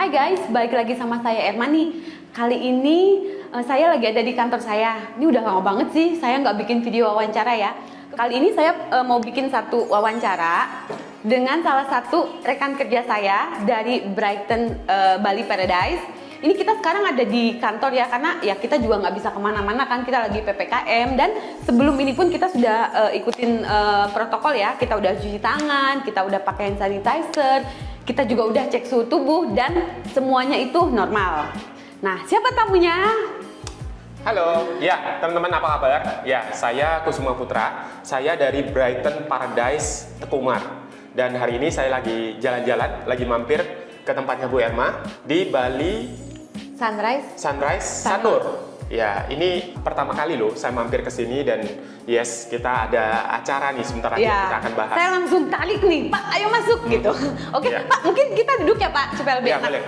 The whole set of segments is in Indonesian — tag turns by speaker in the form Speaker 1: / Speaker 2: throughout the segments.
Speaker 1: Hai guys, balik lagi sama saya Erma nih. Kali ini saya lagi ada di kantor saya. Ini udah lama banget sih saya nggak bikin video wawancara ya. Kali ini saya mau bikin satu wawancara dengan salah satu rekan kerja saya dari Brighton Bali Paradise. Ini kita sekarang ada di kantor ya, karena ya kita juga nggak bisa kemana-mana kan, kita lagi PPKM. Dan sebelum ini pun kita sudah ikutin protokol ya, kita udah cuci tangan, kita udah pakai hand sanitizer, kita juga udah cek suhu tubuh dan semuanya itu normal. Nah, siapa tamunya?
Speaker 2: Halo, ya teman-teman apa kabar? Ya, saya Kusuma Putra, saya dari Brighton Paradise Tekumar. Dan hari ini saya lagi jalan-jalan, lagi mampir ke tempatnya Bu Erma di Bali Sunrise Sanur. Ya, ini pertama kali loh saya mampir ke sini dan yes, kita ada acara nih sebentar lagi
Speaker 1: Ya,
Speaker 2: kita akan bahas.
Speaker 1: saya langsung tarik nih, Pak, ayo masuk gitu. Oke,
Speaker 2: Ya.
Speaker 1: Pak, mungkin kita duduk ya Pak, supaya lebih
Speaker 2: Ya,
Speaker 1: enak.
Speaker 2: boleh.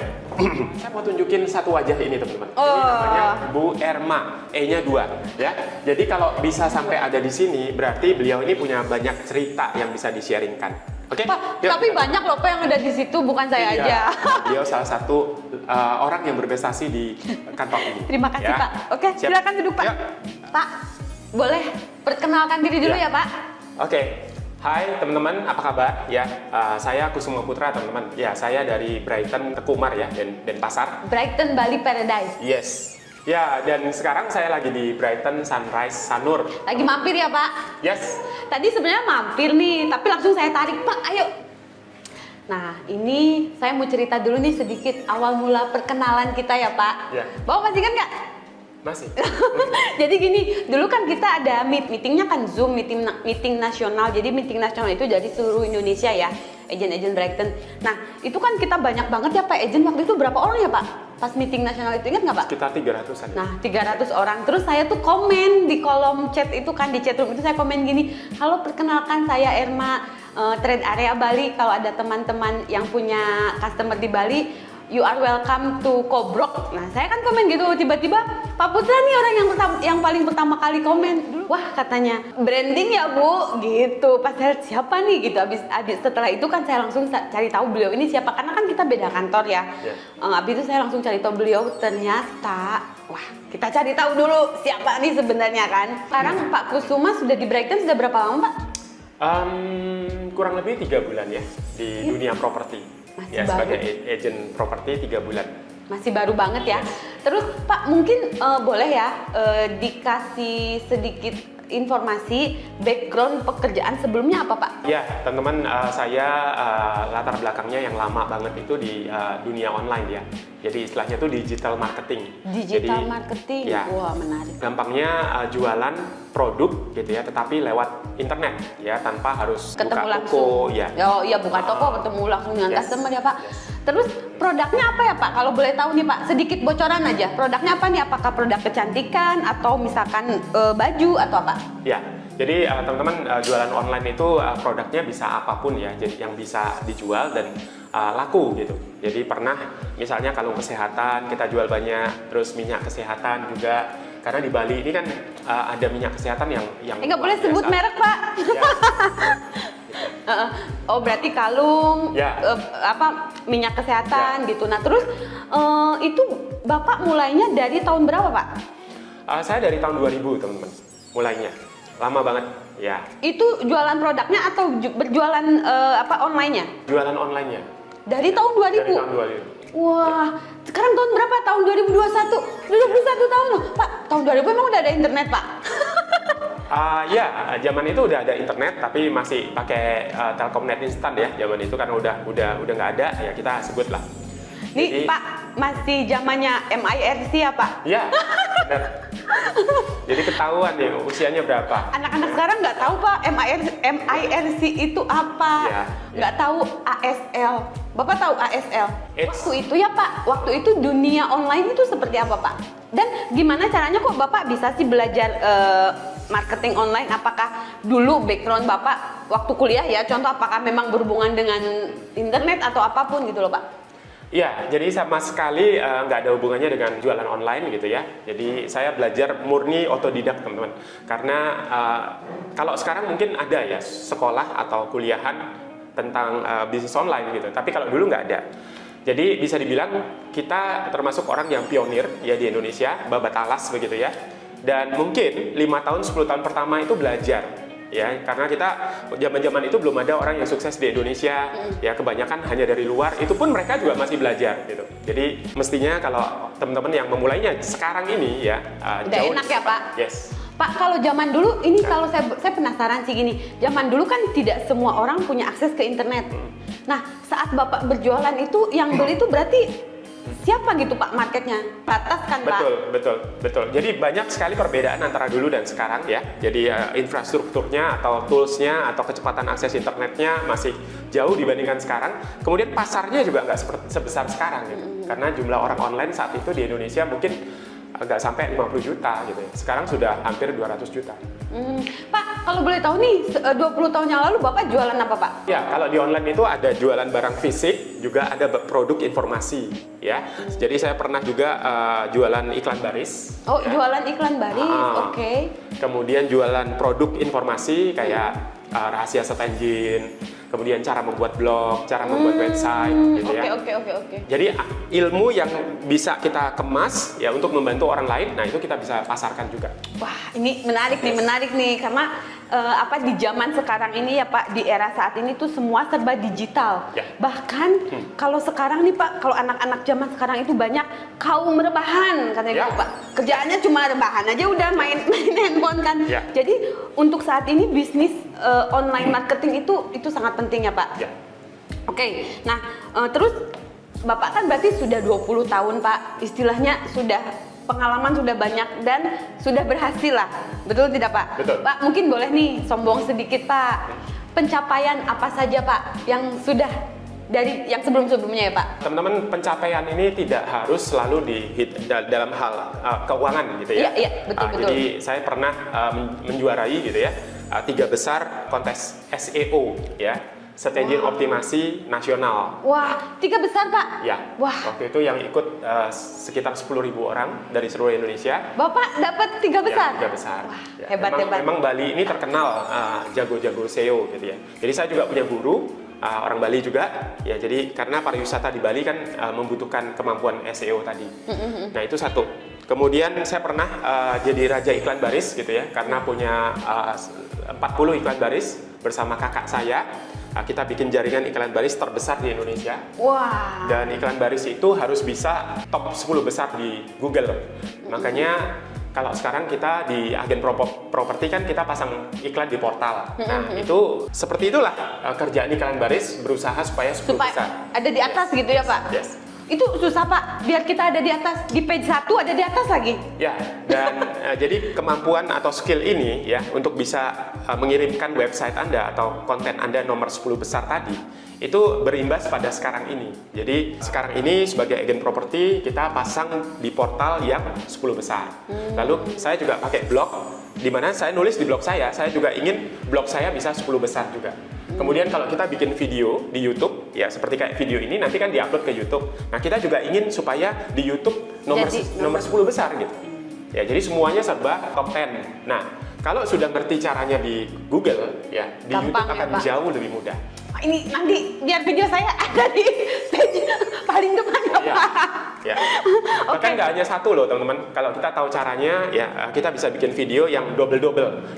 Speaker 2: Saya mau tunjukin satu wajah ini teman-teman.
Speaker 1: Oh.
Speaker 2: Ini namanya Bu Erma, E-nya 2 ya. Jadi kalau bisa sampai ada di sini berarti beliau ini punya banyak cerita yang bisa di-sharingkan. Oke?
Speaker 1: Pak,
Speaker 2: Yuk,
Speaker 1: tapi
Speaker 2: kita-
Speaker 1: banyak loh Pak yang ada di situ, bukan saya
Speaker 2: Iya,
Speaker 1: aja.
Speaker 2: Beliau salah satu orang yang berprestasi di kantor ini.
Speaker 1: Terima kasih
Speaker 2: Ya.
Speaker 1: Pak. Oke,
Speaker 2: Siap.
Speaker 1: silakan duduk Pak.
Speaker 2: Yuk.
Speaker 1: Pak, boleh perkenalkan diri dulu
Speaker 2: Ya.
Speaker 1: ya Pak?
Speaker 2: Oke, hai teman-teman, apa kabar? Ya, saya Kusuma Putra teman-teman. Ya, saya dari Brighton Tekumar ya, Denpasar.
Speaker 1: Brighton Bali Paradise.
Speaker 2: Yes. Ya, dan sekarang saya lagi di Brighton Sunrise Sanur.
Speaker 1: Lagi mampir ya Pak?
Speaker 2: Yes.
Speaker 1: Tadi sebenarnya mampir nih, tapi langsung saya tarik, Pak, ayo. Nah, ini saya mau cerita dulu nih sedikit awal mula perkenalan kita ya Pak.
Speaker 2: Ya.
Speaker 1: Bapak masih kan nggak?
Speaker 2: Masih.
Speaker 1: Jadi gini, dulu kan kita ada meetingnya kan Zoom, meeting nasional. Jadi meeting nasional itu dari seluruh Indonesia ya, agent-agent Brighton. Nah, itu kan kita banyak banget ya Pak agent. Waktu itu berapa orang ya Pak? Pas meeting nasional itu, ingat nggak Pak?
Speaker 2: Sekitar 300-an.
Speaker 1: Nah, 300 orang. Terus saya tuh komen di kolom chat itu kan, di chat room itu saya komen gini, halo, perkenalkan saya Erma, Trade Area Bali. Kalau ada teman-teman yang punya customer di Bali, you are welcome to Kobrok. Nah, saya kan komen gitu, tiba-tiba Pak Putra nih orang yang paling pertama kali komen. Wah, katanya branding ya Bu, gitu. Pas saya lihat siapa nih gitu. Abis setelah itu kan saya langsung cari tahu beliau ini siapa, karena kan kita beda kantor ya. Abis itu saya langsung cari tahu beliau, ternyata wah, kita cari tahu dulu siapa nih sebenarnya kan. Sekarang Pak Kusuma sudah di Brighton sudah berapa lama Pak?
Speaker 2: Kurang lebih 3 bulan ya di dunia properti.
Speaker 1: Masih
Speaker 2: Ya,
Speaker 1: baru.
Speaker 2: sebagai agent properti 3 bulan.
Speaker 1: Masih baru banget ya. Terus Pak mungkin boleh ya dikasih sedikit informasi background pekerjaan sebelumnya apa Pak?
Speaker 2: Ya, teman-teman, saya latar belakangnya yang lama banget itu di dunia online ya. Jadi istilahnya itu digital marketing.
Speaker 1: Digital
Speaker 2: Jadi,
Speaker 1: marketing,
Speaker 2: ya,
Speaker 1: wah menarik.
Speaker 2: gampangnya jualan produk gitu ya, tetapi lewat internet ya, tanpa harus
Speaker 1: Ketemu
Speaker 2: buka
Speaker 1: langsung.
Speaker 2: toko ya.
Speaker 1: Oh iya, buka toko, ketemu langsung dengan
Speaker 2: Yes.
Speaker 1: customer ya Pak.
Speaker 2: Yes.
Speaker 1: Terus produknya apa ya Pak? Kalau boleh tahu nih Pak, sedikit bocoran aja. Produknya apa nih? Apakah produk kecantikan atau misalkan baju atau apa?
Speaker 2: Ya, jadi teman-teman, jualan online itu produknya bisa apapun ya, jadi yang bisa dijual dan laku gitu. Jadi pernah misalnya kalung kesehatan kita jual banyak, terus minyak kesehatan juga. Karena di Bali ini kan ada minyak kesehatan yang
Speaker 1: Nggak boleh
Speaker 2: luar
Speaker 1: sebut
Speaker 2: biasa.
Speaker 1: merek Pak.
Speaker 2: Ya.
Speaker 1: Oh berarti kalung,
Speaker 2: Ya.
Speaker 1: minyak kesehatan gitu. Nah terus itu Bapak mulainya dari tahun berapa Pak?
Speaker 2: Saya dari tahun 2000 teman-teman, mulainya lama banget ya.
Speaker 1: Itu jualan produknya atau berjualan online-nya?
Speaker 2: Jualan online-nya
Speaker 1: Dari tahun 2000?
Speaker 2: dari tahun 2000.
Speaker 1: Wah, sekarang tahun berapa? Tahun 2021? Udah 21 tahun loh. Pak, tahun 2000 emang udah ada internet Pak?
Speaker 2: Ya, zaman itu udah ada internet, tapi masih pakai Telkomnet instan ya. Zaman itu kan udah nggak ada, ya kita sebut lah.
Speaker 1: Nih
Speaker 2: Jadi-
Speaker 1: Pak, masih zamannya MIRC ya Pak?
Speaker 2: Ya, benar. Jadi ketahuan nih usianya berapa.
Speaker 1: Anak-anak sekarang nggak tahu Pak MIRC itu apa,
Speaker 2: Ya,
Speaker 1: nggak tahu ASL. Bapak tahu ASL?
Speaker 2: It's-
Speaker 1: Waktu itu ya Pak, waktu itu dunia online itu seperti apa Pak? Dan gimana caranya kok Bapak bisa sih belajar marketing online? Apakah dulu background Bapak waktu kuliah ya, contoh apakah memang berhubungan dengan internet atau apapun gitu loh Pak?
Speaker 2: Ya, jadi sama sekali nggak ada hubungannya dengan jualan online gitu ya. Jadi saya belajar murni otodidak teman-teman. Karena kalau sekarang mungkin ada ya sekolah atau kuliahan tentang bisnis online gitu. Tapi kalau dulu nggak ada. Jadi bisa dibilang kita termasuk orang yang pionir ya di Indonesia, babat alas begitu ya. Dan mungkin 5 tahun, 10 tahun pertama itu belajar ya, karena kita zaman-zaman itu belum ada orang yang sukses di Indonesia ya, kebanyakan hanya dari luar, itu pun mereka juga masih belajar gitu. Jadi mestinya kalau teman-teman yang memulainya sekarang ini ya
Speaker 1: udah enak ya Pak?
Speaker 2: Yes.
Speaker 1: Pak, kalau zaman dulu ini kalau saya penasaran sih gini, zaman dulu kan tidak semua orang punya akses ke internet. Nah, saat Bapak berjualan itu yang beli itu berarti siapa gitu Pak marketnya? Batas kan Pak?
Speaker 2: Betul. Jadi banyak sekali perbedaan antara dulu dan sekarang ya. Jadi infrastrukturnya atau toolsnya atau kecepatan akses internetnya masih jauh dibandingkan sekarang. Kemudian pasarnya juga nggak sebesar sekarang gitu. Karena jumlah orang online saat itu di Indonesia mungkin nggak sampai 50 juta gitu ya. Sekarang sudah hampir 200 juta.
Speaker 1: Pak, kalau boleh tahu nih, 20 tahun yang lalu Bapak jualan apa Pak?
Speaker 2: Ya, kalau di online itu ada jualan barang fisik, juga ada produk informasi ya. Jadi saya pernah juga jualan iklan baris.
Speaker 1: Oh,
Speaker 2: ya.
Speaker 1: Jualan iklan baris, oke.
Speaker 2: Kemudian jualan produk informasi kayak rahasia search engine, kemudian cara membuat blog, cara membuat website gitu ya.
Speaker 1: Oke.
Speaker 2: Jadi ilmu yang bisa kita kemas ya untuk membantu orang lain, nah itu kita bisa pasarkan juga.
Speaker 1: Wah, ini menarik nih karena di zaman sekarang ini ya Pak, di era saat ini tuh semua serba digital.
Speaker 2: Ya.
Speaker 1: Bahkan kalau sekarang nih Pak, kalau anak-anak zaman sekarang itu banyak kaum rebahan katanya gitu Pak. Kerjaannya cuma rebahan aja udah main handphone kan.
Speaker 2: Ya.
Speaker 1: Jadi untuk saat ini bisnis online marketing itu sangat penting ya Pak.
Speaker 2: Ya.
Speaker 1: Oke. Nah, terus Bapak kan berarti sudah 20 tahun Pak, istilahnya sudah pengalaman sudah banyak dan sudah berhasil lah, betul tidak Pak?
Speaker 2: Betul.
Speaker 1: Pak, mungkin boleh nih sombong sedikit Pak, pencapaian apa saja Pak yang sudah dari yang sebelum-sebelumnya ya Pak?
Speaker 2: Teman-teman, pencapaian ini tidak harus selalu dalam hal keuangan gitu ya.
Speaker 1: Iya, betul.
Speaker 2: Jadi saya pernah menjuarai gitu ya 3 besar kontes SEO ya. Search Engine Optimasi Nasional.
Speaker 1: Wah, 3 besar Pak?
Speaker 2: Ya,
Speaker 1: wah.
Speaker 2: Waktu itu yang ikut sekitar 10.000 orang dari seluruh Indonesia.
Speaker 1: Bapak dapat 3 besar?
Speaker 2: Ya, 3 besar.
Speaker 1: Wah,
Speaker 2: Ya,
Speaker 1: hebat.
Speaker 2: Memang Bali ini terkenal jago-jago SEO gitu ya. Jadi saya juga punya guru, orang Bali juga. Ya, jadi karena pariwisata di Bali kan membutuhkan kemampuan SEO tadi. Nah, itu satu. Kemudian saya pernah jadi raja iklan baris gitu ya, karena punya 40 iklan baris bersama kakak saya. Kita bikin jaringan iklan baris terbesar di Indonesia.
Speaker 1: Wah.
Speaker 2: Dan iklan baris itu harus bisa top 10 besar di Google. Makanya kalau sekarang kita di agen properti kan kita pasang iklan di portal. Nah, itu seperti itulah kerjaan iklan baris, berusaha supaya 10 besar.
Speaker 1: Ada di atas gitu ya Pak?
Speaker 2: Yes.
Speaker 1: Itu susah Pak, biar kita ada di atas, di page 1 ada di atas lagi.
Speaker 2: Ya, dan jadi kemampuan atau skill ini ya untuk bisa mengirimkan website Anda atau konten Anda nomor 10 besar tadi itu berimbas pada sekarang ini. Jadi sekarang ini sebagai agen properti kita pasang di portal yang 10 besar. Lalu saya juga pakai blog, di mana saya nulis di blog saya juga ingin blog saya bisa 10 besar juga. Kemudian kalau kita bikin video di YouTube, ya seperti kayak video ini nanti kan diupload ke YouTube. Nah, kita juga ingin supaya di YouTube nomor 10 besar gitu. Ya, jadi semuanya serba top 10. Nah, kalau sudah ngerti caranya di Google, ya di
Speaker 1: Gampang
Speaker 2: YouTube akan
Speaker 1: ya, Pak?
Speaker 2: jauh lebih mudah.
Speaker 1: Ini nanti biar video saya ada di page paling depan ya Pak.
Speaker 2: Ya. Bahkan nggak hanya satu loh teman-teman. Kalau kita tahu caranya, ya kita bisa bikin video yang double.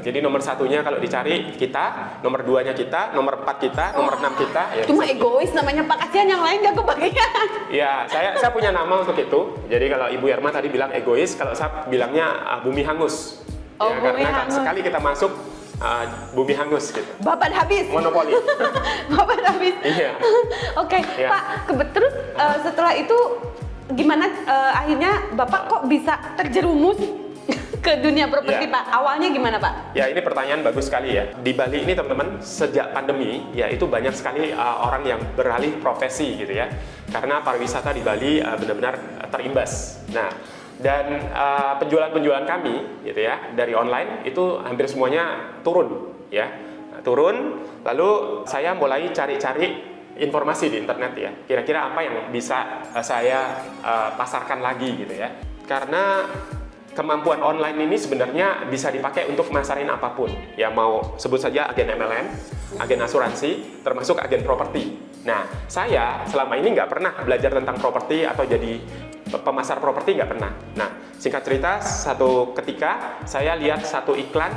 Speaker 2: Jadi nomor 1-nya kalau dicari kita, nomor 2-nya kita, nomor 4 kita, nomor 6 kita. Ya,
Speaker 1: cuma egois namanya Pak, kasihan yang lain nggak kebagian.
Speaker 2: Ya, saya punya nama untuk itu. Jadi kalau Ibu Irma tadi bilang egois, kalau saya bilangnya bumi hangus.
Speaker 1: Oh,
Speaker 2: ya,
Speaker 1: bumi
Speaker 2: karena
Speaker 1: hangus.
Speaker 2: sekali kita masuk bumi hangus gitu.
Speaker 1: Babat habis.
Speaker 2: Monopoli.
Speaker 1: Babat habis.
Speaker 2: Iya.
Speaker 1: Oke,
Speaker 2: Ya.
Speaker 1: Pak. Terus setelah itu gimana akhirnya Bapak kok bisa terjerumus ke dunia properti
Speaker 2: Ya.
Speaker 1: Pak? Awalnya gimana Pak?
Speaker 2: Ya, ini pertanyaan bagus sekali ya. Di Bali ini teman-teman, sejak pandemi ya itu banyak sekali orang yang beralih profesi gitu ya. Karena pariwisata di Bali benar-benar terimbas. Nah, dan penjualan-penjualan kami gitu ya dari online itu hampir semuanya turun ya. Turun, lalu saya mulai cari-cari informasi di internet ya. Kira-kira apa yang bisa saya pasarkan lagi gitu ya. Karena kemampuan online ini sebenarnya bisa dipakai untuk masarin apapun. Ya, mau sebut saja agen MLM, agen asuransi, termasuk agen properti. Nah, saya selama ini nggak pernah belajar tentang properti atau jadi pemasar properti, nggak pernah. Nah, singkat cerita, satu ketika saya lihat satu iklan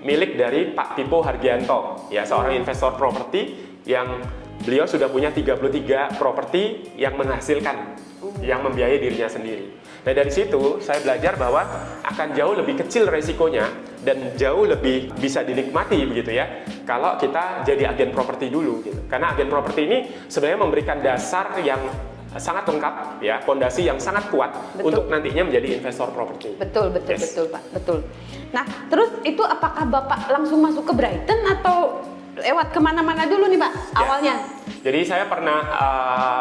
Speaker 2: milik dari Pak Pipo Hargianto, ya seorang investor properti yang beliau sudah punya 33 properti yang menghasilkan, yang membiayai dirinya sendiri. Nah, dari situ saya belajar bahwa akan jauh lebih kecil resikonya dan jauh lebih bisa dinikmati begitu ya kalau kita jadi agen properti dulu gitu. Karena agen properti ini sebenarnya memberikan dasar yang sangat lengkap ya, fondasi yang sangat kuat untuk nantinya menjadi investor properti.
Speaker 1: Betul Pak, betul. Nah, terus itu apakah Bapak langsung masuk ke Brighton atau lewat kemana-mana dulu nih Pak awalnya?
Speaker 2: Jadi saya pernah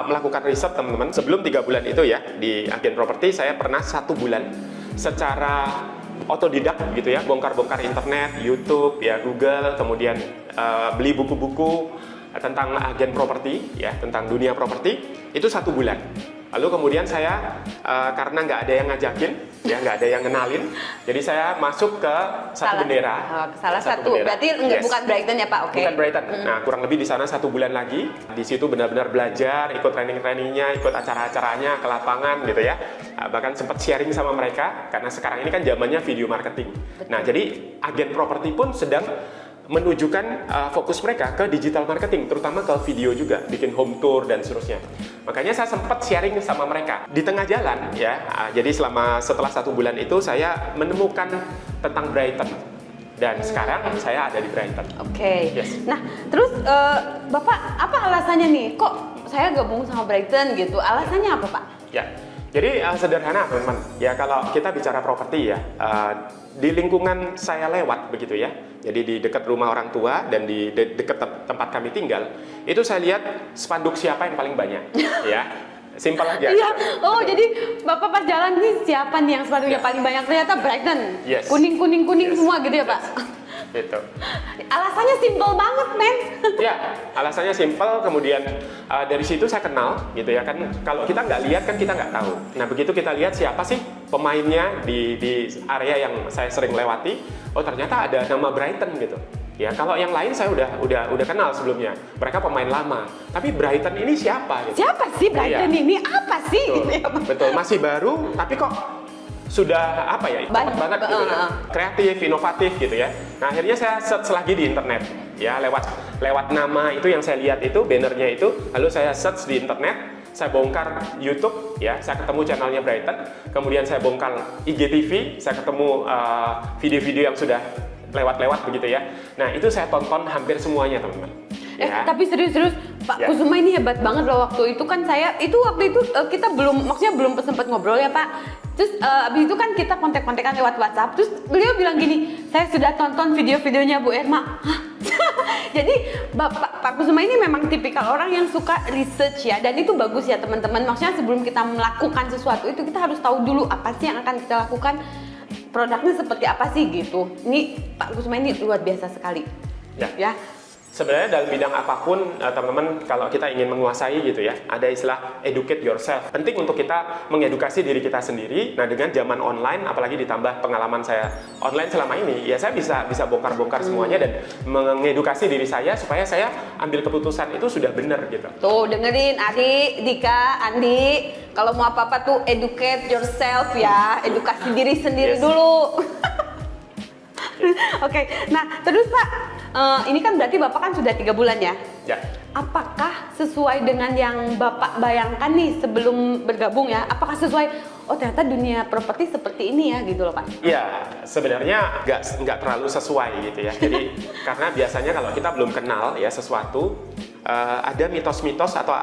Speaker 2: melakukan riset teman-teman sebelum 3 bulan itu ya di agen properti. Saya pernah 1 bulan secara otodidak gitu ya, bongkar-bongkar internet, YouTube ya, Google, kemudian beli buku-buku tentang agen properti ya, tentang dunia properti itu 1 bulan. Lalu kemudian saya karena nggak ada yang ngajakin, ya nggak ada yang kenalin, jadi saya masuk ke satu bendera.
Speaker 1: Salah satu, bendera. Berarti bukan Brighton ya Pak? Oke.
Speaker 2: Bukan Brighton. Nah, kurang lebih di sana 1 bulan lagi. Di situ benar-benar belajar, ikut training-trainingnya, ikut acara-acaranya ke lapangan gitu ya. Bahkan sempat sharing sama mereka karena sekarang ini kan zamannya video marketing. Betul. Nah, jadi agen properti pun sedang menunjukkan fokus mereka ke digital marketing, terutama ke video juga, bikin home tour dan seterusnya. Makanya saya sempat sharing sama mereka di tengah jalan ya. Jadi setelah 1 bulan itu saya menemukan tentang Brighton dan sekarang saya ada di Brighton.
Speaker 1: Oke.
Speaker 2: Yes.
Speaker 1: Nah, terus Bapak apa alasannya nih? Kok saya gabung sama Brighton gitu? Alasannya apa Pak?
Speaker 2: Ya. Jadi sederhana teman-teman. Ya kalau kita bicara properti ya, di lingkungan saya lewat begitu ya. Jadi di dekat rumah orang tua dan di dekat tempat kami tinggal, itu saya lihat spanduk siapa yang paling banyak, ya. Simpel aja.
Speaker 1: Iya. Oh, jadi Bapak pas jalan nih siapa nih yang spanduknya paling banyak? Ternyata Brighton.
Speaker 2: Yes.
Speaker 1: Kuning semua gitu ya, Pak.
Speaker 2: Gitu.
Speaker 1: Alasannya simpel banget, men.
Speaker 2: Ya, alasannya simpel. Kemudian dari situ saya kenal, gitu ya kan. Kalau kita nggak lihat kan kita nggak tahu. Nah begitu kita lihat siapa sih pemainnya di area yang saya sering lewati. Oh ternyata ada nama Brighton gitu. Ya kalau yang lain saya udah kenal sebelumnya. Mereka pemain lama. Tapi Brighton ini siapa? Gitu.
Speaker 1: Siapa sih Brighton ini? Apa sih?
Speaker 2: Betul, betul. Masih baru, tapi kok sudah apa ya, cepat banget gitu ya, kreatif, inovatif gitu ya. Nah akhirnya saya search lagi di internet ya, lewat nama itu yang saya lihat itu bannernya itu, lalu saya search di internet, saya bongkar YouTube ya, saya ketemu channelnya Brighton, kemudian saya bongkar IGTV, saya ketemu video-video yang sudah lewat begitu ya. Nah itu saya tonton hampir semuanya teman-teman. Ya.
Speaker 1: Tapi serius Pak Kusuma ini hebat banget loh. Waktu itu kan waktu itu kita belum sempat ngobrol ya Pak. Terus abis itu kan kita kontak-kontakan lewat WhatsApp. Terus beliau bilang gini, saya sudah tonton video-videonya Bu Erma. Hah? Jadi Pak Kusuma ini memang tipikal orang yang suka research ya. Dan itu bagus ya teman-teman. Maksudnya sebelum kita melakukan sesuatu itu kita harus tahu dulu apa sih yang akan kita lakukan. Produknya seperti apa sih gitu. Ini Pak Kusuma ini luar biasa sekali. Ya.
Speaker 2: Sebenarnya dalam bidang apapun, teman-teman, kalau kita ingin menguasai gitu ya, ada istilah educate yourself. Penting untuk kita mengedukasi diri kita sendiri. Nah, dengan zaman online, apalagi ditambah pengalaman saya online selama ini, ya saya bisa bongkar-bongkar semuanya dan mengedukasi diri saya supaya saya ambil keputusan itu sudah benar gitu.
Speaker 1: Tuh, dengerin Ari, Dika, Andi, kalau mau apa-apa tuh educate yourself ya, edukasi diri sendiri dulu. Oke, nah terus Pak, ini kan berarti Bapak kan sudah 3 bulan ya?
Speaker 2: Ya.
Speaker 1: Apakah sesuai dengan yang Bapak bayangkan nih sebelum bergabung ya? Apakah sesuai, oh ternyata dunia properti seperti ini ya gitu loh Pak?
Speaker 2: Iya, sebenarnya nggak terlalu sesuai gitu ya. Jadi karena biasanya kalau kita belum kenal ya sesuatu, ada mitos-mitos atau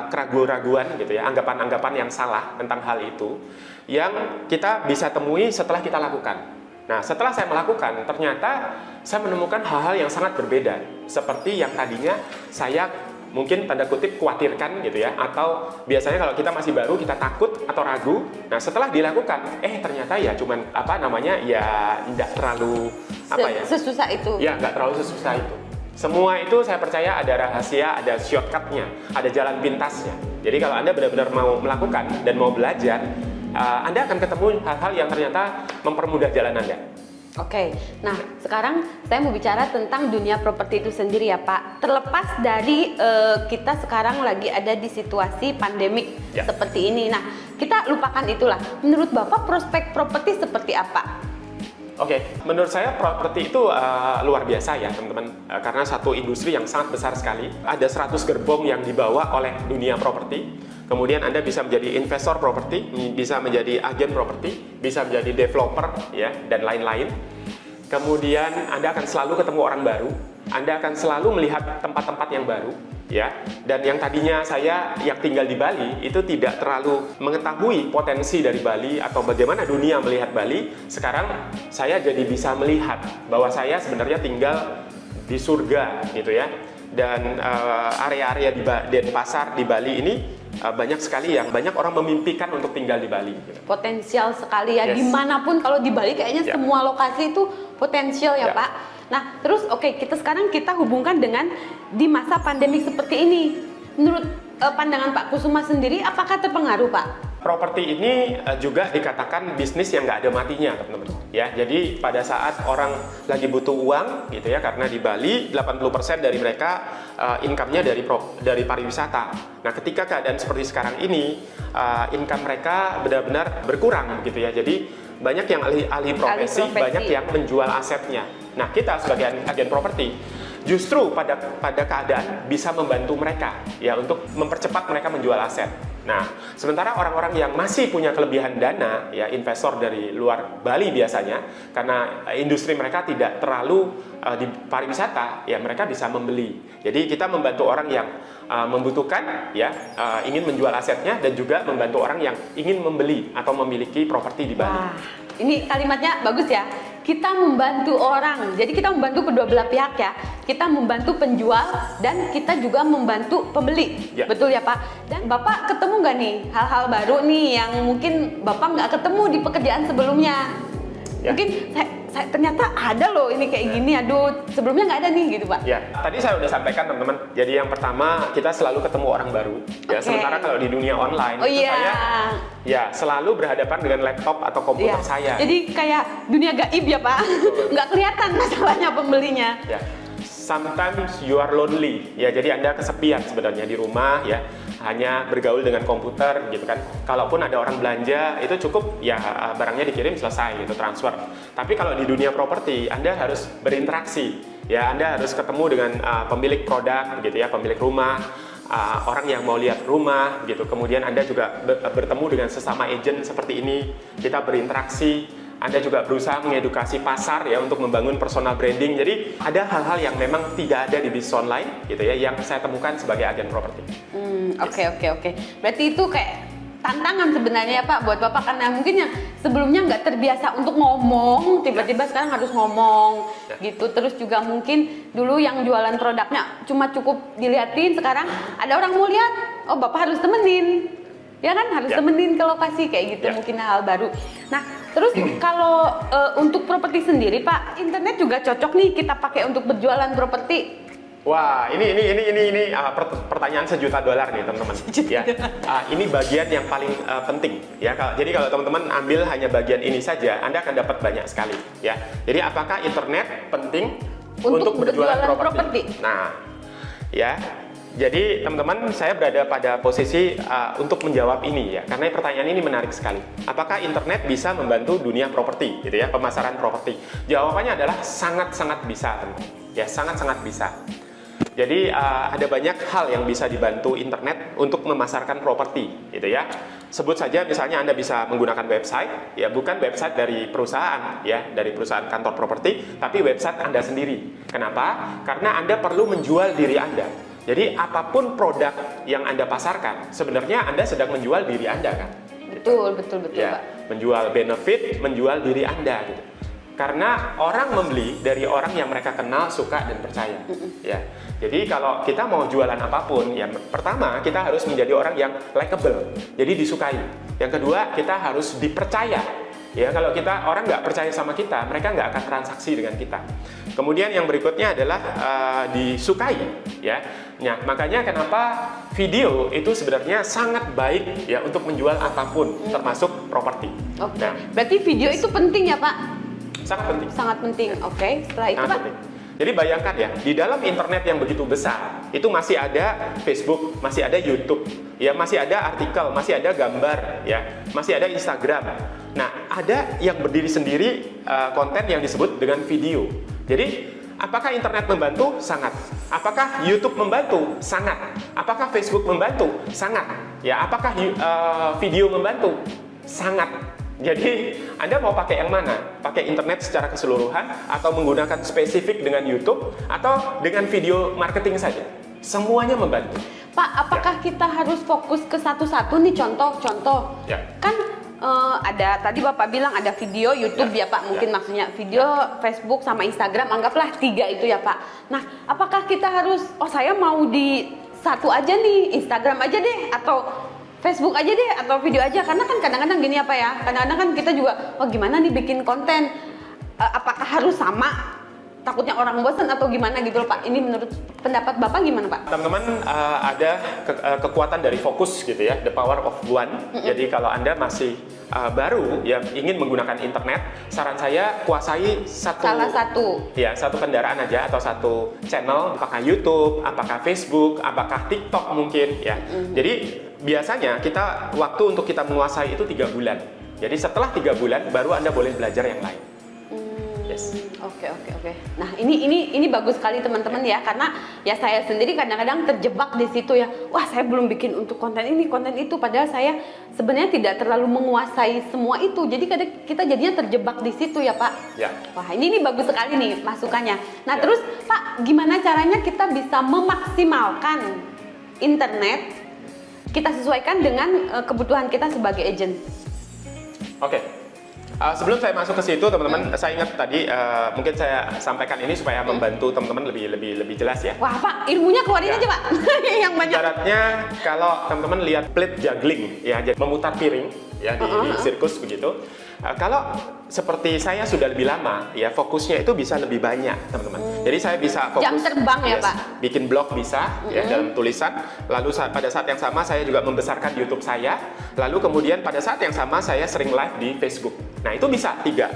Speaker 2: keraguan-raguan gitu ya, anggapan-anggapan yang salah tentang hal itu yang kita bisa temui setelah kita lakukan. Nah, setelah saya melakukan, ternyata saya menemukan hal-hal yang sangat berbeda. Seperti yang tadinya saya mungkin tanda kutip khawatirkan gitu ya. Atau biasanya kalau kita masih baru, kita takut atau ragu. Nah, setelah dilakukan, ternyata ya cuman ya tidak terlalu
Speaker 1: sesusah itu.
Speaker 2: Ya, nggak terlalu sesusah itu. Semua itu saya percaya ada rahasia, ada shortcut-nya, ada jalan pintasnya. Jadi kalau Anda benar-benar mau melakukan dan mau belajar, Anda akan ketemu hal-hal yang ternyata mempermudah jalan Anda.
Speaker 1: Oke, nah sekarang saya mau bicara tentang dunia properti itu sendiri ya Pak. Terlepas dari kita sekarang lagi ada di situasi pandemik seperti ini. Nah, kita lupakan itulah. Menurut Bapak prospek properti seperti apa?
Speaker 2: Oke, menurut saya properti itu luar biasa ya teman-teman, karena satu industri yang sangat besar sekali. Ada 100 gerbong yang dibawa oleh dunia properti. Kemudian Anda bisa menjadi investor properti, bisa menjadi agen properti, bisa menjadi developer ya, dan lain-lain. Kemudian Anda akan selalu ketemu orang baru, Anda akan selalu melihat tempat-tempat yang baru ya. Dan yang tadinya saya yang tinggal di Bali itu tidak terlalu mengetahui potensi dari Bali atau bagaimana dunia melihat Bali, sekarang saya jadi bisa melihat bahwa saya sebenarnya tinggal di surga gitu ya. Dan area-area di Denpasar di Bali ini banyak sekali yang banyak orang memimpikan untuk tinggal di Bali gitu.
Speaker 1: Potensial sekali ya, dimanapun kalau di Bali kayaknya semua lokasi itu potensial ya Pak. Nah terus kita sekarang kita hubungkan dengan di masa pandemi seperti ini. Menurut pandangan Pak Kusuma sendiri, apakah terpengaruh Pak?
Speaker 2: Properti ini juga dikatakan bisnis yang nggak ada matinya, teman-teman. Ya, jadi pada saat orang lagi butuh uang, gitu ya, karena di Bali 80% dari mereka income-nya dari pariwisata. Nah, ketika keadaan seperti sekarang ini, income mereka benar-benar berkurang, gitu ya. Jadi banyak yang alih profesi, banyak yang menjual asetnya. Nah, kita sebagai agen properti justru pada keadaan bisa membantu mereka ya untuk mempercepat mereka menjual aset. Nah, sementara orang-orang yang masih punya kelebihan dana ya, investor dari luar Bali biasanya, karena industri mereka tidak terlalu di pariwisata ya, mereka bisa membeli. Jadi kita membantu orang yang membutuhkan ya, ingin menjual asetnya, dan juga membantu orang yang ingin membeli atau memiliki properti di Bali.
Speaker 1: Wah, ini kalimatnya bagus ya. Kita membantu orang, jadi kita membantu kedua belah pihak ya. Kita membantu penjual dan kita juga membantu pembeli, betul ya Pak? Dan Bapak ketemu nggak nih hal-hal baru nih yang mungkin Bapak nggak ketemu di pekerjaan sebelumnya? Mungkin saya ternyata ada loh ini kayak gini, aduh sebelumnya nggak ada nih gitu Pak.
Speaker 2: Ya, tadi saya udah sampaikan teman-teman. Jadi yang pertama kita selalu ketemu orang baru. Ya, sementara kalau di dunia online saya ya selalu berhadapan dengan laptop atau komputer saya.
Speaker 1: Jadi kayak dunia gaib ya Pak, nggak kelihatan masalahnya pembelinya.
Speaker 2: Ya. Sometimes you are lonely. Ya, jadi Anda kesepian sebenarnya di rumah ya, hanya bergaul dengan komputer gitu kan. Kalaupun ada orang belanja itu cukup ya, barangnya dikirim selesai gitu, transfer. Tapi kalau di dunia properti Anda harus berinteraksi. Ya, Anda harus ketemu dengan pemilik produk gitu ya, pemilik rumah, orang yang mau lihat rumah gitu. Kemudian Anda juga bertemu dengan sesama agent seperti ini. Kita berinteraksi. Anda juga berusaha mengedukasi pasar ya untuk membangun personal branding. Jadi ada hal-hal yang memang tidak ada di bisnis online gitu ya, yang saya temukan sebagai agen properti.
Speaker 1: Oke. Berarti itu kayak tantangan sebenarnya Pak buat Bapak, karena mungkin yang sebelumnya nggak terbiasa untuk ngomong, tiba-tiba sekarang harus ngomong gitu. Terus juga mungkin dulu yang jualan produknya cuma cukup dilihatin, sekarang ada orang mau lihat, oh Bapak harus temenin. Ya kan, harus temenin ke lokasi kayak gitu, mungkin hal baru. Nah, terus kalau untuk properti sendiri Pak, internet juga cocok nih kita pakai untuk berjualan properti.
Speaker 2: Wah, ini pertanyaan $1 juta nih teman-teman. Ya, ini bagian yang paling penting ya. Jadi kalau teman-teman ambil hanya bagian ini saja, Anda akan dapat banyak sekali ya. Jadi apakah internet penting untuk berjualan properti? Nah, ya. Jadi teman-teman, saya berada pada posisi untuk menjawab ini ya, karena pertanyaan ini menarik sekali. Apakah internet bisa membantu dunia properti, gitu ya, pemasaran properti? Jawabannya adalah sangat-sangat bisa, teman-teman. Ya, sangat-sangat bisa. Jadi ada banyak hal yang bisa dibantu internet untuk memasarkan properti, gitu ya. Sebut saja misalnya Anda bisa menggunakan website, ya bukan website dari perusahaan, ya dari perusahaan kantor properti, tapi website Anda sendiri. Kenapa? Karena Anda perlu menjual diri Anda. Jadi apapun produk yang Anda pasarkan, sebenarnya Anda sedang menjual diri Anda kan?
Speaker 1: Betul ya,
Speaker 2: Pak. Menjual benefit, menjual diri Anda gitu. Karena orang membeli dari orang yang mereka kenal, suka, dan percaya. Ya. Jadi kalau kita mau jualan apapun, ya pertama kita harus menjadi orang yang likable, jadi disukai. Yang kedua, kita harus dipercaya. Ya, kalau orang nggak percaya sama kita, mereka nggak akan transaksi dengan kita. Kemudian yang berikutnya adalah disukai, ya. Nah, makanya kenapa video itu sebenarnya sangat baik ya untuk menjual apapun, termasuk properti.
Speaker 1: Oke. Nah, berarti video itu penting ya Pak?
Speaker 2: sangat penting.
Speaker 1: Sangat penting. Oke, setelah itu
Speaker 2: Sangat
Speaker 1: Pak.
Speaker 2: penting. Jadi bayangkan ya, di dalam internet yang begitu besar, itu masih ada Facebook, masih ada YouTube, ya masih ada artikel, masih ada gambar, ya masih ada Instagram. Nah, ada yang berdiri sendiri konten yang disebut dengan video. Jadi, apakah internet membantu? Sangat. Apakah YouTube membantu? Sangat. Apakah Facebook membantu? Sangat. Ya, apakah video membantu? Sangat. Jadi, Anda mau pakai yang mana? Pakai internet secara keseluruhan atau menggunakan spesifik dengan YouTube atau dengan video marketing saja? Semuanya membantu.
Speaker 1: Pak, apakah kita harus fokus ke satu-satu nih, contoh?
Speaker 2: Ya.
Speaker 1: Kan ada tadi Bapak bilang ada video YouTube ya Pak, mungkin maksudnya video Facebook sama Instagram, anggaplah 3 itu ya Pak. Nah, apakah kita harus, saya mau di satu aja nih, Instagram aja deh, atau Facebook aja deh, atau video aja? Karena kan kadang-kadang gini apa ya, kadang-kadang kan kita juga, gimana nih bikin konten, apakah harus sama? Takutnya orang bosan atau gimana gitu loh Pak. Ini menurut pendapat Bapak gimana Pak?
Speaker 2: Teman-teman, ada kekuatan dari fokus gitu ya, the power of one. Jadi kalau Anda masih baru ya ingin menggunakan internet, saran saya kuasai
Speaker 1: Salah satu.
Speaker 2: Ya, satu kendaraan aja atau satu channel, apakah YouTube, apakah Facebook, apakah TikTok mungkin ya. Jadi biasanya kita waktu untuk kita menguasai itu 3 bulan. Jadi setelah 3 bulan baru Anda boleh belajar yang lain. Yes.
Speaker 1: Oke. Nah, ini bagus sekali teman-teman ya, karena ya saya sendiri kadang-kadang terjebak di situ ya. Wah, saya belum bikin untuk konten ini, konten itu, padahal saya sebenarnya tidak terlalu menguasai semua itu. Jadi kadang kita jadinya terjebak di situ ya, Pak.
Speaker 2: Ya.
Speaker 1: Wah, ini bagus sekali nih masukannya. Nah,
Speaker 2: Ya.
Speaker 1: terus Pak, gimana caranya kita bisa memaksimalkan internet kita sesuaikan dengan kebutuhan kita sebagai agent?
Speaker 2: Oke. Sebelum saya masuk ke situ, teman-teman, saya ingat tadi mungkin saya sampaikan ini supaya membantu teman-teman lebih jelas ya.
Speaker 1: Wah, Pak, ilmunya keluarin
Speaker 2: Ya.
Speaker 1: aja, Pak. Yang banyak.
Speaker 2: Ibaratnya kalau teman-teman lihat plate juggling ya, jadi memutar piring ya di sirkus begitu. Kalau seperti saya sudah lebih lama ya, fokusnya itu bisa lebih banyak, teman-teman. Jadi saya bisa fokus
Speaker 1: Jam terbang ya, Pak?
Speaker 2: bikin blog bisa ya dalam tulisan. Lalu pada saat yang sama saya juga membesarkan YouTube saya. Lalu kemudian pada saat yang sama saya sering live di Facebook. Nah, itu bisa 3.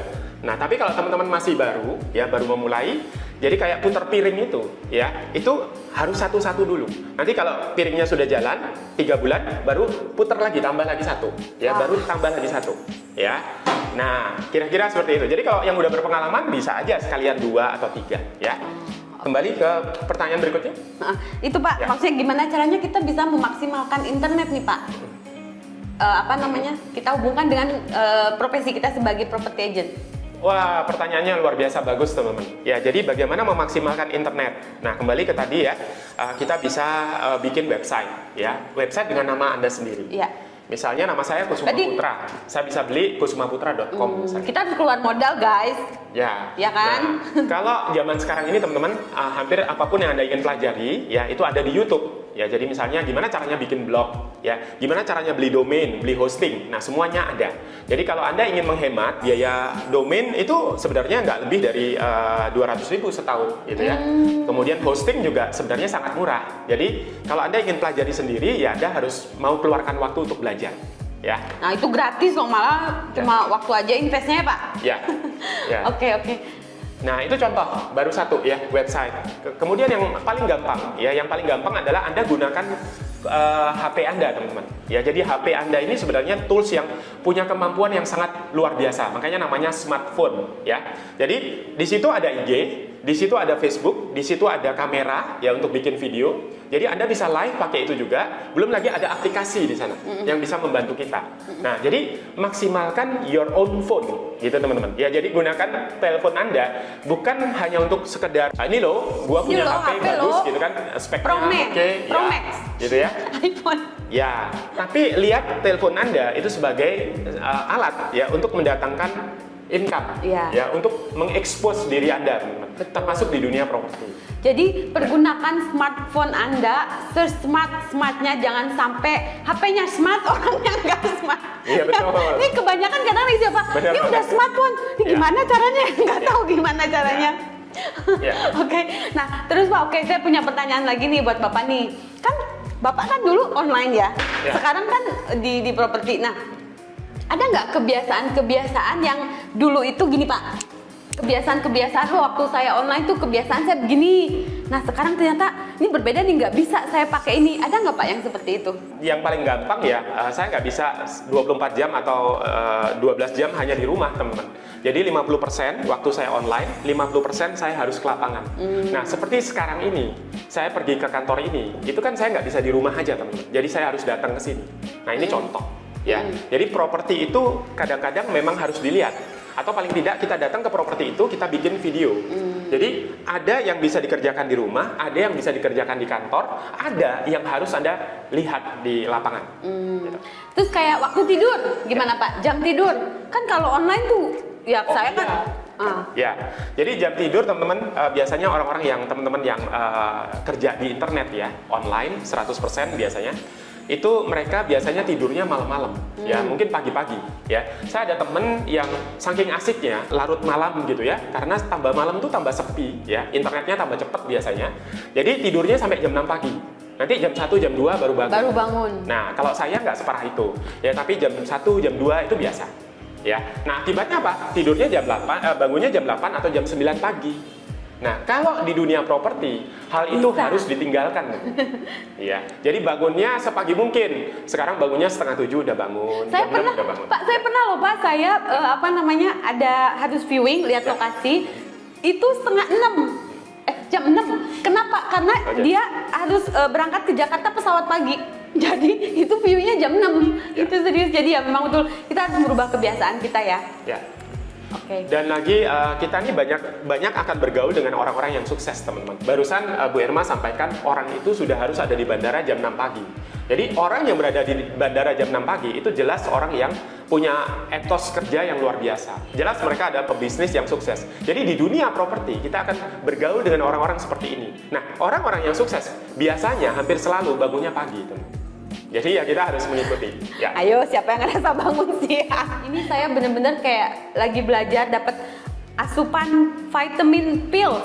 Speaker 2: Nah, tapi kalau teman-teman masih baru ya, baru memulai, jadi kayak putar piring itu ya, itu harus satu-satu dulu. Nanti kalau piringnya sudah jalan 3 bulan, baru putar lagi, tambah lagi 1 ya, baru tambah lagi 1 ya. Nah, kira-kira seperti itu. Jadi kalau yang udah berpengalaman bisa aja sekalian 2 atau 3 ya. Kembali ke pertanyaan berikutnya.
Speaker 1: Nah, itu Pak,
Speaker 2: Ya.
Speaker 1: maksudnya gimana caranya kita bisa memaksimalkan internet nih Pak? Kita hubungkan dengan profesi kita sebagai property agent.
Speaker 2: Wah, pertanyaannya luar biasa bagus, teman-teman. Ya, jadi bagaimana memaksimalkan internet? Nah, kembali ke tadi ya, kita bisa bikin website ya, website dengan nama Anda sendiri.
Speaker 1: Iya.
Speaker 2: Misalnya nama saya Kusuma Putra, saya bisa beli kusumaputra.com.
Speaker 1: Kita harus keluar modal guys.
Speaker 2: Ya,
Speaker 1: Ya kan?
Speaker 2: Nah, kalau zaman sekarang ini teman-teman, hampir apapun yang Anda ingin pelajari, ya itu ada di YouTube. Ya, jadi misalnya gimana caranya bikin blog, ya, gimana caranya beli domain, beli hosting. Nah, semuanya ada. Jadi kalau Anda ingin menghemat biaya domain itu sebenarnya nggak lebih dari 200.000 setahun, gitu ya. Kemudian hosting juga sebenarnya sangat murah. Jadi kalau Anda ingin pelajari sendiri, ya Anda harus mau keluarkan waktu untuk belajar. Ya.
Speaker 1: Nah, itu gratis loh, malah cuma waktu aja investnya ya Pak.
Speaker 2: Ya. Ya.
Speaker 1: Oke.
Speaker 2: Nah, itu contoh baru satu ya, website. Kemudian yang paling gampang ya, yang paling gampang adalah Anda gunakan HP Anda, teman-teman. Ya, jadi HP Anda ini sebenarnya tools yang punya kemampuan yang sangat luar biasa. Makanya namanya smartphone ya. Jadi di situ ada IG, di situ ada Facebook, di situ ada kamera ya untuk bikin video. Jadi Anda bisa live pakai itu juga. Belum lagi ada aplikasi di sana yang bisa membantu kita. Nah, jadi maksimalkan your own phone gitu, teman-teman. Ya, jadi gunakan telepon Anda bukan hanya untuk sekedar ini loh, gua punya HP bagus gitu kan, speknya oke,
Speaker 1: Pro
Speaker 2: ya,
Speaker 1: Max.
Speaker 2: gitu ya.
Speaker 1: iPhone.
Speaker 2: Ya, tapi lihat telepon Anda itu sebagai alat ya untuk mendatangkan income,
Speaker 1: Iya.
Speaker 2: ya untuk mengekspos diri Anda, teman-teman, termasuk di dunia properti.
Speaker 1: Jadi pergunakan smartphone Anda sesmart-smartnya, jangan sampai HP-nya smart, orangnya nggak smart.
Speaker 2: Iya, betul.
Speaker 1: Ini kebanyakan kadang gitu ya Pak.
Speaker 2: Benar,
Speaker 1: Ini
Speaker 2: benar.
Speaker 1: udah smartphone, ini
Speaker 2: Ya.
Speaker 1: gimana caranya? Nggak tahu gimana caranya.
Speaker 2: Ya.
Speaker 1: Oke, nah terus Pak, saya punya pertanyaan lagi nih buat Bapak nih. Kan Bapak kan dulu online ya,
Speaker 2: Ya.
Speaker 1: sekarang kan di properti. Nah, ada nggak kebiasaan-kebiasaan yang dulu itu gini Pak? kebiasaan-kebiasaan waktu saya online tuh kebiasaan saya begini. Nah sekarang ternyata ini berbeda nih, nggak bisa saya pakai ini. Ada nggak Pak yang seperti itu?
Speaker 2: Yang paling gampang ya, saya nggak bisa 24 jam atau 12 jam hanya di rumah teman-teman. Jadi 50% waktu saya online, 50% saya harus ke lapangan. Nah seperti sekarang ini, saya pergi ke kantor ini, itu kan saya nggak bisa di rumah aja teman-teman. Jadi saya harus datang ke sini. Nah ini contoh ya. Jadi properti itu kadang-kadang memang harus dilihat. Atau paling tidak kita datang ke properti itu, kita bikin video. Jadi ada yang bisa dikerjakan di rumah, ada yang bisa dikerjakan di kantor, ada yang harus Anda lihat di lapangan. Gitu.
Speaker 1: Terus kayak waktu tidur, gimana Pak? Jam tidur, kan kalau online tuh, ya saya kan.
Speaker 2: Ya, jadi jam tidur teman-teman biasanya orang-orang yang teman-teman yang kerja di internet ya, online 100% biasanya. Itu mereka biasanya tidurnya malam-malam, ya mungkin pagi-pagi, ya. Saya ada temen yang saking asiknya larut malam gitu ya, karena tambah malam tuh tambah sepi, ya. Internetnya tambah cepet biasanya. Jadi tidurnya sampai jam 6 pagi. Nanti jam 1, jam 2 baru bangun.
Speaker 1: Baru bangun.
Speaker 2: Nah, kalau saya nggak separah itu, ya. Tapi jam 1, jam 2 itu biasa, ya. Nah, akibatnya apa? Tidurnya jam 8, bangunnya jam 8 atau jam 9 pagi. Nah, kalau di dunia properti, hal itu harus ditinggalkan. Iya. Jadi bangunnya sepagi mungkin. Sekarang bangunnya setengah 7 udah bangun.
Speaker 1: Saya pernah,
Speaker 2: udah bangun.
Speaker 1: Pak, saya pernah loh Pak, saya ada harus viewing, lihat lokasi, itu setengah 6. Jam 6. Kenapa? Karena dia harus berangkat ke Jakarta pesawat pagi. Jadi itu view-nya jam 6. Itu serius. Jadi ya memang betul kita harus merubah kebiasaan kita ya.
Speaker 2: Ya.
Speaker 1: Oke.
Speaker 2: Dan lagi kita ini banyak akan bergaul dengan orang-orang yang sukses teman-teman. Barusan Bu Irma sampaikan orang itu sudah harus ada di bandara jam 6 pagi. Jadi orang yang berada di bandara jam 6 pagi itu jelas orang yang punya etos kerja yang luar biasa. Jelas mereka adalah pebisnis yang sukses. Jadi di dunia properti kita akan bergaul dengan orang-orang seperti ini. Nah, orang-orang yang sukses biasanya hampir selalu bangunnya pagi teman. Jadi ya kita harus mengikuti. Ya.
Speaker 1: Ayo, siapa yang ngerasa bangun sih? Ini saya bener-bener kayak lagi belajar dapat asupan vitamin pills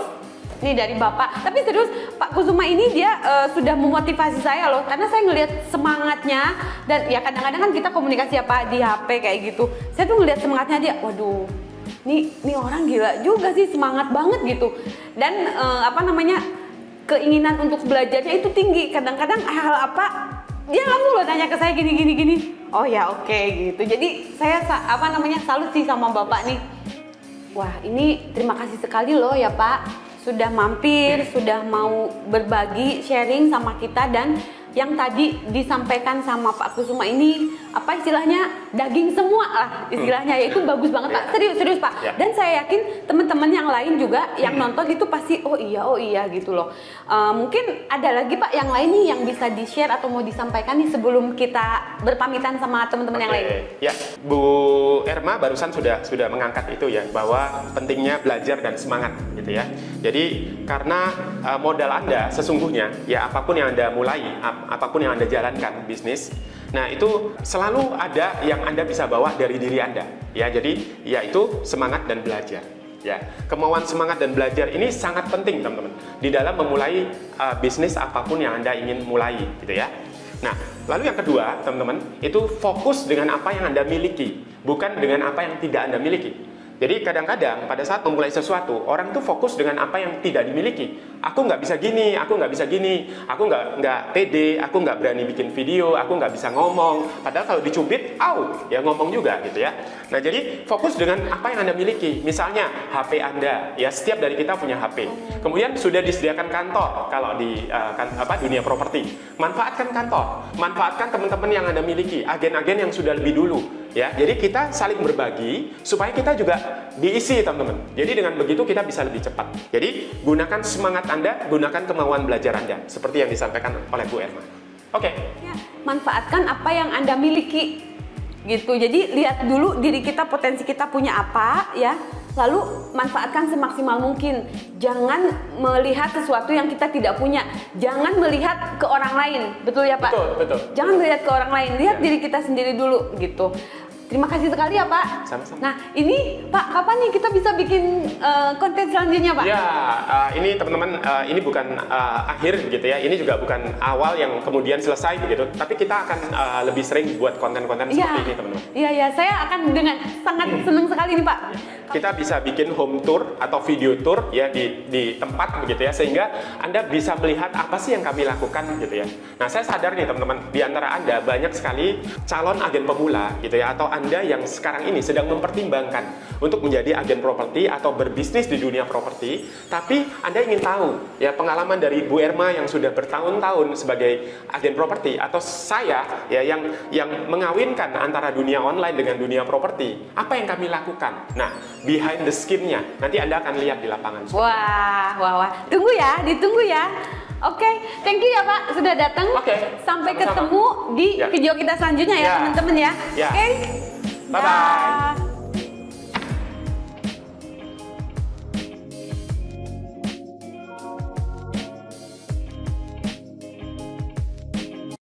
Speaker 1: nih dari Bapak. Tapi serius, Pak Kusuma ini dia sudah memotivasi saya loh, karena saya ngelihat semangatnya dan ya kadang-kadang kan kita komunikasi ya Pak di HP kayak gitu. Saya tuh ngelihat semangatnya dia, waduh, nih orang gila juga sih, semangat banget gitu. Dan keinginan untuk belajarnya itu tinggi. Kadang-kadang hal apa dia langsung loh nanya ke saya gini. Oh ya oke, gitu. Jadi saya salut sih sama Bapak nih. Wah ini terima kasih sekali loh ya Pak, sudah mampir, sudah mau berbagi, sharing sama kita. Dan yang tadi disampaikan sama Pak Kusuma ini apa istilahnya, daging semua lah istilahnya, yaitu bagus banget Pak, serius Pak. Dan saya yakin teman-teman yang lain juga yang nonton itu pasti oh iya gitu loh. Mungkin ada lagi Pak yang lain nih yang bisa di-share atau mau disampaikan nih sebelum kita berpamitan sama teman-teman yang lain.
Speaker 2: Ya, Bu Irma barusan sudah mengangkat itu ya, bahwa pentingnya belajar dan semangat gitu ya. Jadi karena modal Anda sesungguhnya ya, apapun yang Anda mulai, apapun yang Anda jalankan bisnis, nah itu selalu ada yang Anda bisa bawa dari diri Anda ya. Jadi yaitu semangat dan belajar ya. Kemauan semangat dan belajar ini sangat penting teman-teman di dalam memulai bisnis apapun yang Anda ingin mulai gitu ya. Nah, lalu yang kedua teman-teman, itu fokus dengan apa yang Anda miliki, bukan dengan apa yang tidak Anda miliki. Jadi kadang-kadang pada saat memulai sesuatu, orang tuh fokus dengan apa yang tidak dimiliki. Aku nggak bisa gini, aku nggak bisa gini, aku nggak pede, aku nggak berani bikin video, aku nggak bisa ngomong. Padahal kalau dicubit, ya ngomong juga gitu ya. Nah jadi fokus dengan apa yang Anda miliki. Misalnya HP Anda, ya setiap dari kita punya HP. Kemudian sudah disediakan kantor kalau di dunia properti. Manfaatkan kantor, manfaatkan teman-teman yang Anda miliki, agen-agen yang sudah lebih dulu. Ya, jadi kita saling berbagi supaya kita juga diisi teman-teman. Jadi dengan begitu kita bisa lebih cepat. Jadi gunakan semangat Anda, gunakan kemauan belajar Anda, seperti yang disampaikan oleh Bu Irma. Oke.
Speaker 1: Ya, manfaatkan apa yang Anda miliki, gitu. Jadi lihat dulu diri kita, potensi kita punya apa, ya. Lalu manfaatkan semaksimal mungkin. Jangan melihat sesuatu yang kita tidak punya. Jangan melihat ke orang lain, betul ya Pak?
Speaker 2: Betul.
Speaker 1: Jangan melihat ke orang lain, lihat diri kita sendiri dulu, gitu. Terima kasih sekali ya Pak.
Speaker 2: Sama-sama.
Speaker 1: Nah ini Pak, kapan nih kita bisa bikin konten selanjutnya Pak?
Speaker 2: Ya, ini teman-teman, ini bukan akhir gitu ya. Ini juga bukan awal yang kemudian selesai begitu. Tapi kita akan lebih sering buat konten-konten seperti ini teman-teman.
Speaker 1: Iya, saya akan dengan sangat senang sekali nih Pak.
Speaker 2: Kita bisa bikin home tour atau video tour ya di tempat begitu ya, sehingga Anda bisa melihat apa sih yang kami lakukan gitu ya. Nah, saya sadar nih teman-teman, di antara Anda banyak sekali calon agen pemula gitu ya, atau Anda yang sekarang ini sedang mempertimbangkan untuk menjadi agen properti atau berbisnis di dunia properti, tapi Anda ingin tahu ya pengalaman dari Bu Erma yang sudah bertahun-tahun sebagai agen properti, atau saya ya yang mengawinkan antara dunia online dengan dunia properti. Apa yang kami lakukan? Nah, behind the skin-nya nanti Anda akan lihat di lapangan.
Speaker 1: Wah. Tunggu ya, ditunggu ya. Oke, thank you ya Pak sudah datang.
Speaker 2: Oke,
Speaker 1: Sampai
Speaker 2: sama-sama.
Speaker 1: ketemu di
Speaker 2: Ya.
Speaker 1: video kita selanjutnya ya
Speaker 2: Ya.
Speaker 1: teman-teman ya.
Speaker 2: Ya.
Speaker 1: Oke.
Speaker 2: Bye-bye.